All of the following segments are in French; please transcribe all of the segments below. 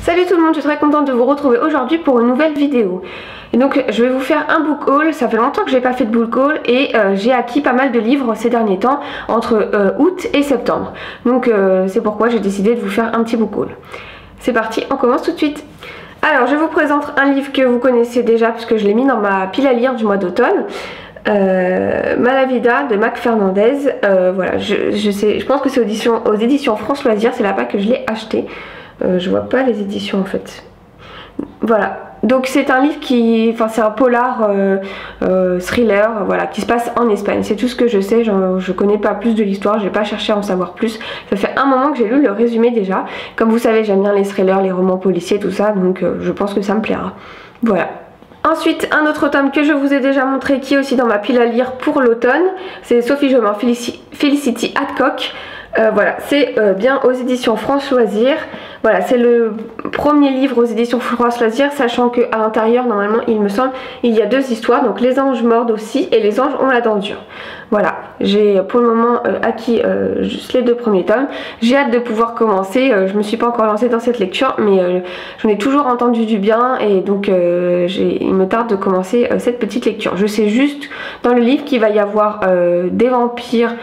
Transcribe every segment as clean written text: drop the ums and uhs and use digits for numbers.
Salut tout le monde, je suis très contente de vous retrouver aujourd'hui pour une nouvelle vidéo. Et donc je vais vous faire un book haul. Ça fait longtemps que j'ai pas fait de book haul et j'ai acquis pas mal de livres ces derniers temps entre août et septembre. Donc c'est pourquoi j'ai décidé de vous faire un petit book haul. C'est parti, on commence tout de suite. Alors je vous présente un livre que vous connaissez déjà puisque je l'ai mis dans ma pile à lire du mois d'automne. Malavida de Mac Fernandez. Voilà, je pense que c'est aux éditions France Loisirs, c'est là-bas que je l'ai acheté. Je vois pas les éditions en fait. Voilà, donc c'est un livre qui, enfin c'est un polar thriller, voilà, qui se passe en Espagne. C'est tout ce que je sais. Je connais pas plus de l'histoire, j'ai pas cherché à en savoir plus. Ça fait un moment que j'ai lu le résumé déjà. Comme vous savez, j'aime bien les thrillers, les romans policiers, tout ça, donc je pense que ça me plaira. Voilà. Ensuite, un autre tome que je vous ai déjà montré, qui est aussi dans ma pile à lire pour l'automne, c'est Sophie Jomain Felicity Hadcock. Voilà, c'est bien aux éditions France Loisirs. Voilà, c'est le premier livre aux éditions France Loisirs, sachant qu'à l'intérieur, normalement, il me semble, il y a deux histoires. Donc les anges mordent aussi et les anges ont la dent dure. Voilà, j'ai pour le moment acquis juste les deux premiers tomes. J'ai hâte de pouvoir commencer. Je me suis pas encore lancée dans cette lecture, mais j'en ai toujours entendu du bien et donc il me tarde de commencer cette petite lecture. Je sais juste dans le livre qu'il va y avoir des vampires,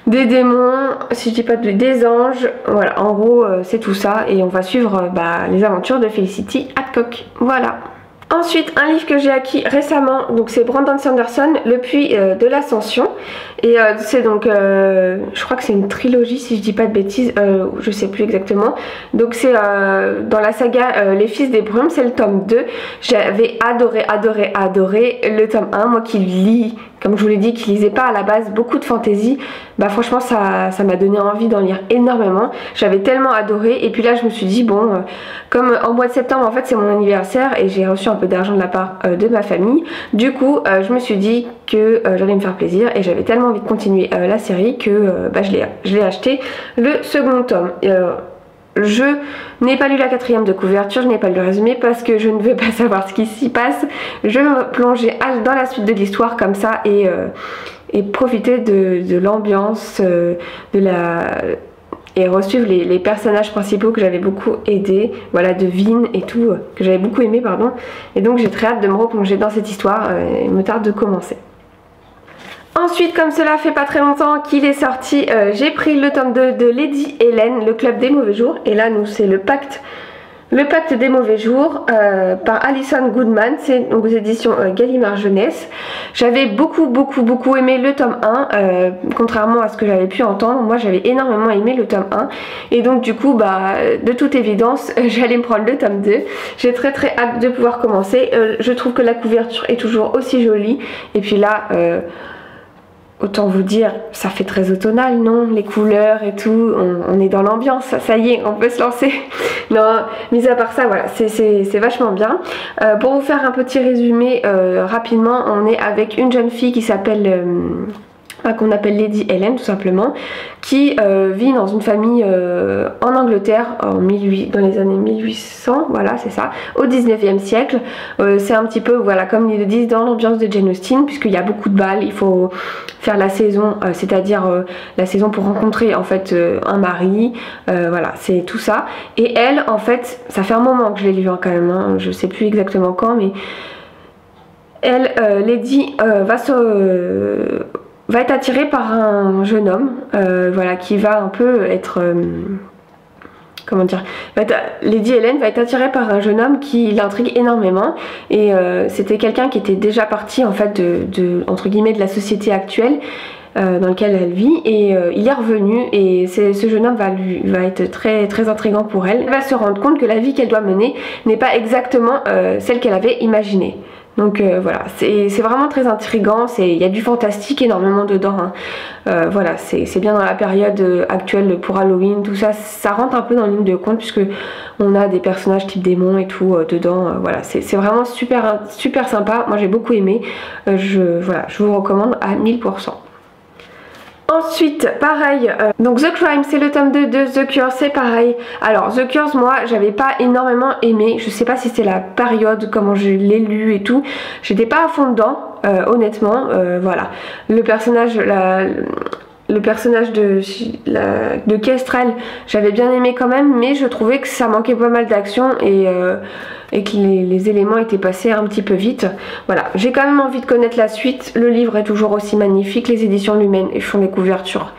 des démons, si je dis pas des anges, voilà, en gros c'est tout ça et on va suivre les aventures de Felicity Hadcock, voilà. Ensuite, un livre que j'ai acquis récemment, donc c'est Brandon Sanderson, Le Puits de l'Ascension. Et c'est donc, je crois que c'est une trilogie si je dis pas de bêtises, je sais plus exactement. Donc c'est dans la saga Les Fils des Brumes, c'est le tome 2. J'avais adoré le tome 1, moi qui lis, comme je vous l'ai dit, qui lisais pas à la base beaucoup de fantaisie. Bah franchement ça m'a donné envie d'en lire énormément. J'avais tellement adoré et puis là je me suis dit bon, comme en mois de septembre en fait c'est mon anniversaire et j'ai reçu un peu d'argent de la part de ma famille. Du coup je me suis dit que j'allais me faire plaisir et j'avais tellement envie de continuer la série que je l'ai acheté le second tome. Je n'ai pas lu la quatrième de couverture, je n'ai pas lu le résumé parce que je ne veux pas savoir ce qui s'y passe. Je vais me plonger dans la suite de l'histoire comme ça et profiter de l'ambiance, et resuivre les personnages principaux que j'avais beaucoup aidé, voilà, de Vin et tout, que j'avais beaucoup aimé, pardon. Et donc j'ai très hâte de me replonger dans cette histoire et il me tarde de commencer. Ensuite, comme cela fait pas très longtemps qu'il est sorti, j'ai pris le tome 2 de Lady Hélène, le club des mauvais jours. Et là, nous, c'est le pacte des mauvais jours par Alison Goodman. C'est donc aux éditions Gallimard Jeunesse. J'avais beaucoup aimé le tome 1, contrairement à ce que j'avais pu entendre. Moi, j'avais énormément aimé le tome 1. Et donc, du coup, de toute évidence, j'allais me prendre le tome 2. J'ai très hâte de pouvoir commencer. Je trouve que la couverture est toujours aussi jolie. Et puis là... autant vous dire, ça fait très automnal, non? Les couleurs et tout, on est dans l'ambiance, ça y est, on peut se lancer. Non, mis à part ça, voilà, c'est vachement bien. Pour vous faire un petit résumé rapidement, on est avec une jeune fille qui s'appelle... qu'on appelle Lady Hélène tout simplement, qui vit dans une famille en Angleterre dans les années 1800, voilà c'est ça, au 19e siècle. C'est un petit peu, voilà, comme ils le disent, dans l'ambiance de Jane Austen, puisqu'il y a beaucoup de balles, il faut faire la saison, c'est-à-dire la saison pour rencontrer en fait un mari, voilà, c'est tout ça. Et elle, en fait, ça fait un moment que je l'ai lu quand même, hein, je sais plus exactement quand, mais elle, Lady, va être attirée par un jeune homme, voilà, qui va un peu être... comment dire, Lady Hélène va être attirée par un jeune homme qui l'intrigue énormément et c'était quelqu'un qui était déjà parti en fait entre guillemets de la société actuelle dans laquelle elle vit et il est revenu et ce jeune homme va être très intriguant pour elle. Elle va se rendre compte que la vie qu'elle doit mener n'est pas exactement celle qu'elle avait imaginée. Donc voilà, c'est vraiment très intriguant, il y a du fantastique énormément dedans, hein. Voilà, c'est bien dans la période actuelle pour Halloween, tout ça, ça rentre un peu dans la ligne de compte puisque on a des personnages type démons et tout dedans, voilà, c'est vraiment super sympa, moi j'ai beaucoup aimé, voilà, je vous recommande à 1000%. Ensuite, pareil, donc The Crime, c'est le tome 2 de The Curse, c'est pareil. Alors, The Curse, moi, j'avais pas énormément aimé. Je sais pas si c'est la période, comment je l'ai lu et tout. J'étais pas à fond dedans, honnêtement, voilà. Le personnage, le personnage de Kestrel, j'avais bien aimé quand même, mais je trouvais que ça manquait pas mal d'action et que les éléments étaient passés un petit peu vite. Voilà, j'ai quand même envie de connaître la suite. Le livre est toujours aussi magnifique, les éditions Lumen font des couvertures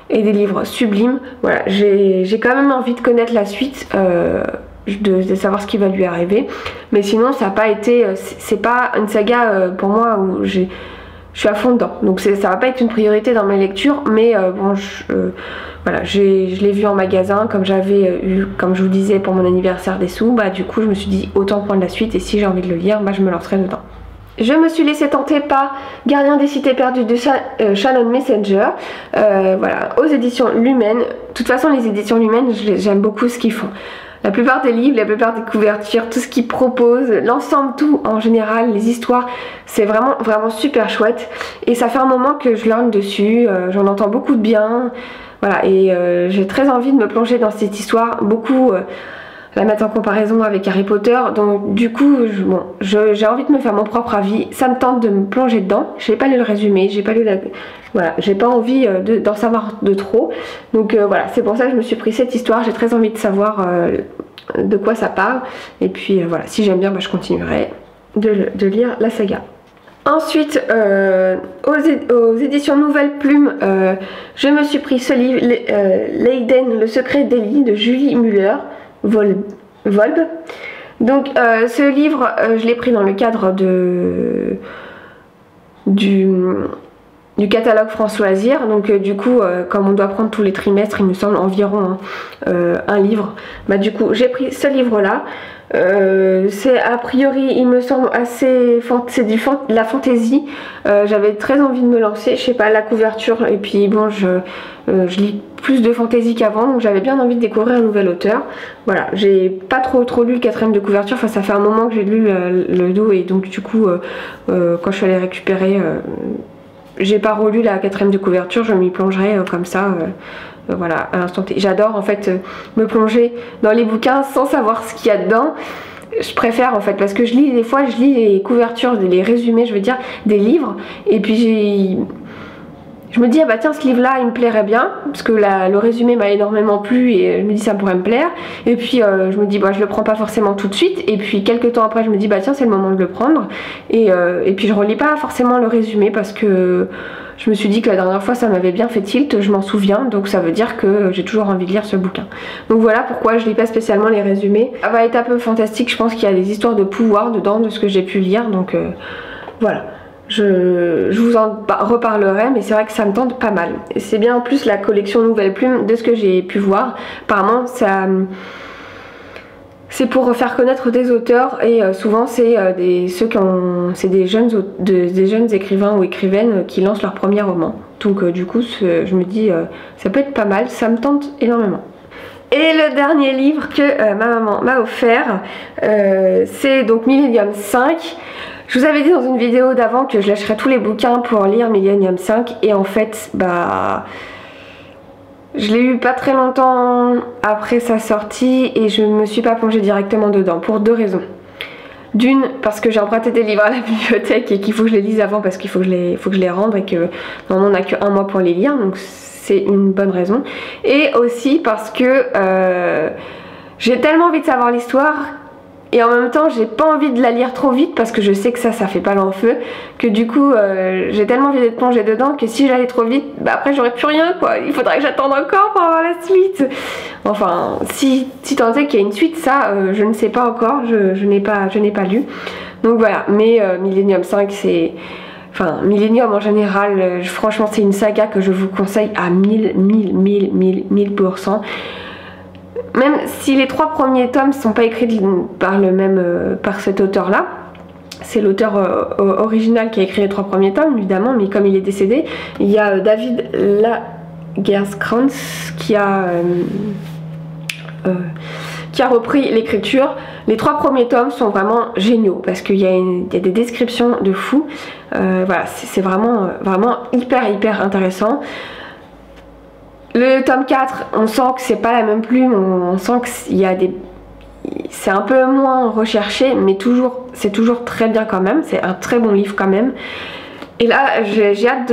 et des livres sublimes. Voilà, j'ai quand même envie de connaître la suite, de savoir ce qui va lui arriver. Mais sinon, ça n'a pas été, c'est pas une saga pour moi où je suis à fond dedans. Donc ça va pas être une priorité dans mes lectures, mais bon, voilà, je l'ai vu en magasin, comme j'avais eu, comme je vous disais, pour mon anniversaire des sous, bah du coup je me suis dit autant prendre la suite, et si j'ai envie de le lire, bah je me lancerai dedans. Je me suis laissée tenter par Gardien des cités perdues de Shannon Messenger, voilà, aux éditions Lumen. De toute façon, les éditions Lumen, j'aime beaucoup ce qu'ils font. La plupart des livres, la plupart des couvertures, tout ce qu'ils proposent, l'ensemble, tout en général, les histoires, c'est vraiment, vraiment super chouette. Et ça fait un moment que je lorgne dessus, j'en entends beaucoup de bien. Voilà, et j'ai très envie de me plonger dans cette histoire, beaucoup la mettre en comparaison avec Harry Potter. Donc du coup, j'ai envie de me faire mon propre avis. Ça me tente de me plonger dedans. J'ai pas lu le résumé, j'ai pas lu la... Voilà, j'ai pas envie d'en savoir de trop. Donc voilà, c'est pour ça que je me suis pris cette histoire. J'ai très envie de savoir de quoi ça parle. Et puis voilà, si j'aime bien, bah, je continuerai de lire la saga. Ensuite, aux éditions Nouvelle Plume, je me suis pris ce livre, Leiden, le secret d'Ellie, de Julie Muller-Volb. Donc ce livre, je l'ai pris dans le cadre du catalogue France Loisirs. Donc du coup, comme on doit prendre tous les trimestres, il me semble environ un livre, bah du coup j'ai pris ce livre là. C'est a priori, il me semble assez, c'est de la fantaisie. J'avais très envie de me lancer, je sais pas, la couverture, et puis bon, je lis plus de fantaisie qu'avant, donc j'avais bien envie de découvrir un nouvel auteur. Voilà, j'ai pas trop lu le 4e de couverture, enfin ça fait un moment que j'ai lu le dos, et donc du coup quand je suis allée récupérer, j'ai pas relu la 4e de couverture, je m'y plongerai comme ça. Voilà, à l'instant T. J'adore en fait me plonger dans les bouquins sans savoir ce qu'il y a dedans. Je préfère en fait, parce que des fois je lis les couvertures, les résumés, je veux dire, des livres, et puis je me dis ah bah tiens, ce livre là il me plairait bien, parce que le résumé m'a énormément plu et je me dis ça pourrait me plaire, et puis je me dis bah je le prends pas forcément tout de suite, et puis quelques temps après je me dis bah tiens c'est le moment de le prendre, et puis je relis pas forcément le résumé parce que je me suis dit que la dernière fois ça m'avait bien fait tilt, je m'en souviens, donc ça veut dire que j'ai toujours envie de lire ce bouquin. Donc voilà pourquoi je lis pas spécialement les résumés. Ça va être un peu fantastique, je pense qu'il y a des histoires de pouvoir dedans, de ce que j'ai pu lire, donc voilà. Je vous en reparlerai, mais c'est vrai que ça me tente pas mal. C'est bien en plus la collection Nouvelle Plume, de ce que j'ai pu voir. Apparemment ça... C'est pour faire connaître des auteurs, et souvent c'est des jeunes écrivains ou écrivaines qui lancent leur premier roman. Donc du coup je me dis ça peut être pas mal, ça me tente énormément. Et le dernier livre que ma maman m'a offert, c'est donc Millennium 5. Je vous avais dit dans une vidéo d'avant que je lâcherais tous les bouquins pour lire Millennium 5, et en fait bah... je l'ai eu pas très longtemps après sa sortie et je ne me suis pas plongée directement dedans pour 2 raisons. D'une, parce que j'ai emprunté des livres à la bibliothèque et qu'il faut que je les lise avant, parce qu'il faut que je les rende, et que normalement on n'a que 1 mois pour les lire, donc c'est une bonne raison. Et aussi parce que j'ai tellement envie de savoir l'histoire, et en même temps j'ai pas envie de la lire trop vite parce que je sais que ça fait pas long feu, que du coup j'ai tellement envie d'être plongée dedans que si j'allais trop vite, bah après j'aurais plus rien quoi, il faudrait que j'attende encore pour avoir la suite. Enfin si tant est qu'il y a une suite, ça je ne sais pas encore, je n'ai pas lu. Donc voilà, mais Millennium 5 c'est... Enfin, Millennium en général, franchement c'est une saga que je vous conseille à 1000%. Même si les 3 premiers tomes ne sont pas écrits par cet auteur là, c'est l'auteur original qui a écrit les 3 premiers tomes évidemment, mais comme il est décédé, il y a David Lagercrantz qui a repris l'écriture. Les 3 premiers tomes sont vraiment géniaux parce qu'il y a des descriptions de fou. Voilà, c'est vraiment hyper intéressant. Le tome 4, on sent que c'est pas la même plume, on sent qu'il y a des... c'est un peu moins recherché, mais c'est toujours très bien quand même, c'est un très bon livre quand même. Et là, j'ai hâte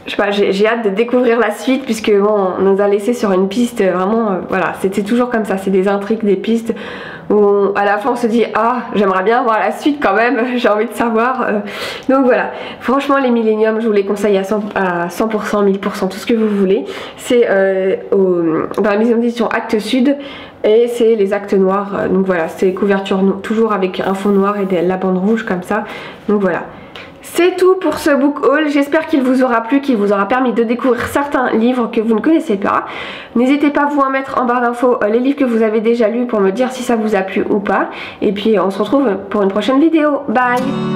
je sais pas, j'ai hâte de découvrir la suite puisque bon, on nous a laissé sur une piste vraiment, voilà, c'était toujours comme ça, c'est des intrigues, des pistes où à la fin on se dit ah j'aimerais bien voir la suite quand même, j'ai envie de savoir. Donc voilà, franchement les Millennium je vous les conseille à 100%, 1000%, tout ce que vous voulez. C'est dans la maison d'édition Actes Sud et c'est les actes noirs, donc voilà, c'est couverture toujours avec un fond noir et la bande rouge comme ça, donc voilà. C'est tout pour ce book haul, j'espère qu'il vous aura plu, qu'il vous aura permis de découvrir certains livres que vous ne connaissez pas. N'hésitez pas vous à mettre en barre d'infos les livres que vous avez déjà lus pour me dire si ça vous a plu ou pas. Et puis on se retrouve pour une prochaine vidéo. Bye!